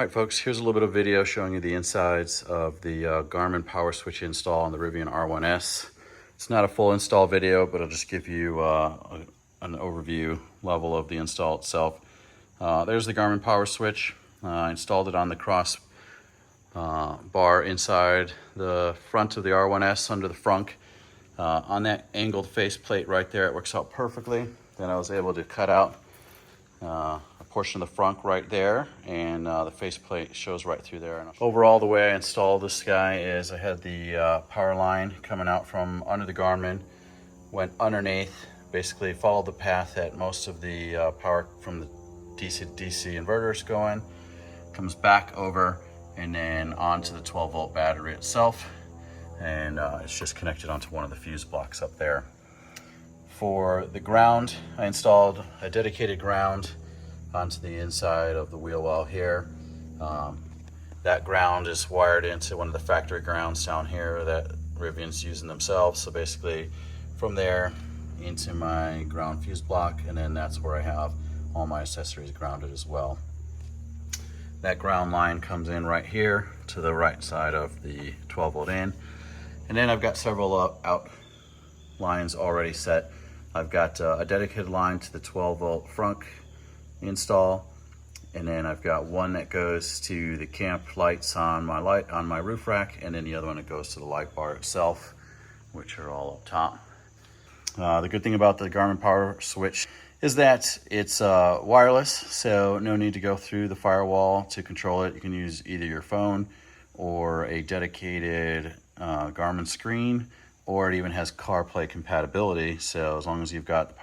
All right, folks, here's a little bit of video showing you the insides of the Garmin PowerSwitch install on the Rivian R1S. It's not a full install video, but I'll just give you an overview level of the install itself. There's the Garmin PowerSwitch. I installed it on the cross bar inside the front of the R1S under the frunk. On that angled faceplate right there, it works out perfectly. Then I was able to cut out a portion of the frunk right there, and the faceplate shows right through there. Overall, the way I installed this guy is I had the power line coming out from under the Garmin, went underneath, basically followed the path that most of the power from the DC to DC inverters going, comes back over and then onto the 12-volt battery itself, and it's just connected onto one of the fuse blocks up there. For the ground, I installed a dedicated ground onto the inside of the wheel well here. That ground is wired into one of the factory grounds down here that Rivian's using themselves. So basically from there into my ground fuse block, and then that's where I have all my accessories grounded as well. That ground line comes in right here to the right side of the 12-volt in. And then I've got several out lines already set. I've got a dedicated line to the 12-volt front install, and then I've got one that goes to the camp lights on my roof rack, and then the other one that goes to the light bar itself, which are all up top. The good thing about the Garmin PowerSwitch is that it's wireless, so no need to go through the firewall to control it. You can use either your phone or a dedicated Garmin screen, or it even has CarPlay compatibility. So as long as you've got the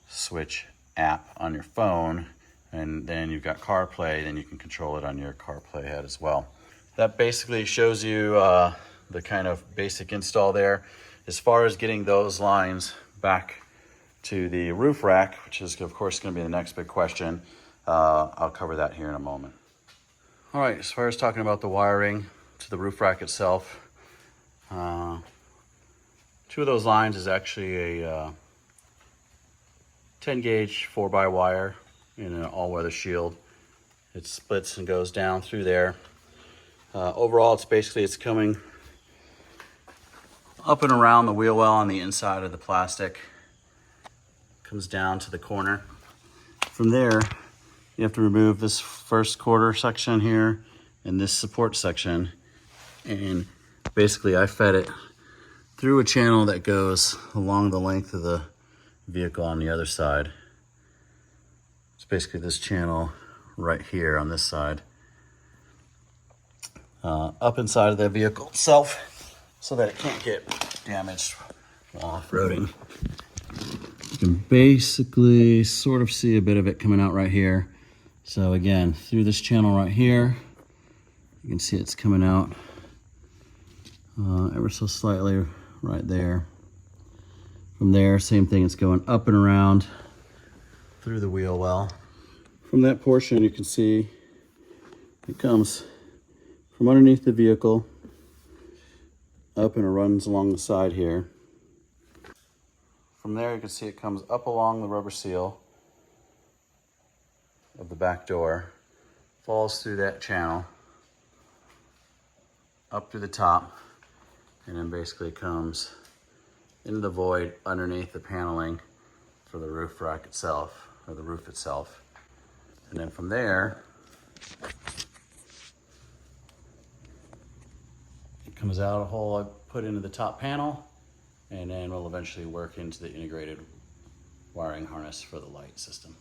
PowerSwitch app on your phone, and then you've got CarPlay, then you can control it on your CarPlay head as well. That basically shows you the kind of basic install there. As far as getting those lines back to the roof rack, which is of course going to be the next big question, I'll cover that here in a moment. All right, as far as talking about the wiring to the roof rack itself, two of those lines is actually a 10 gauge 4x wire in an all-weather shield. It splits and goes down through there. Overall, it's coming up and around the wheel well on the inside of the plastic. Comes down to the corner. From there, you have to remove this first quarter section here and this support section. And basically, I fed it through a channel that goes along the length of the vehicle on the other side. It's basically this channel right here on this side, up inside of the vehicle itself, so that it can't get damaged while off-roading. You can basically sort of see a bit of it coming out right here. So again, through this channel right here, you can see it's coming out ever so slightly right there. From there, same thing, it's going up and around through the wheel well. From that portion, you can see it comes from underneath the vehicle up, and it runs along the side here. From there, you can see it comes up along the rubber seal of the back door, falls through that channel, up to the top, and then basically comes into the void underneath the paneling for the roof rack itself, or the roof itself. And then from there, it comes out a hole I put into the top panel, and then will eventually work into the integrated wiring harness for the light system.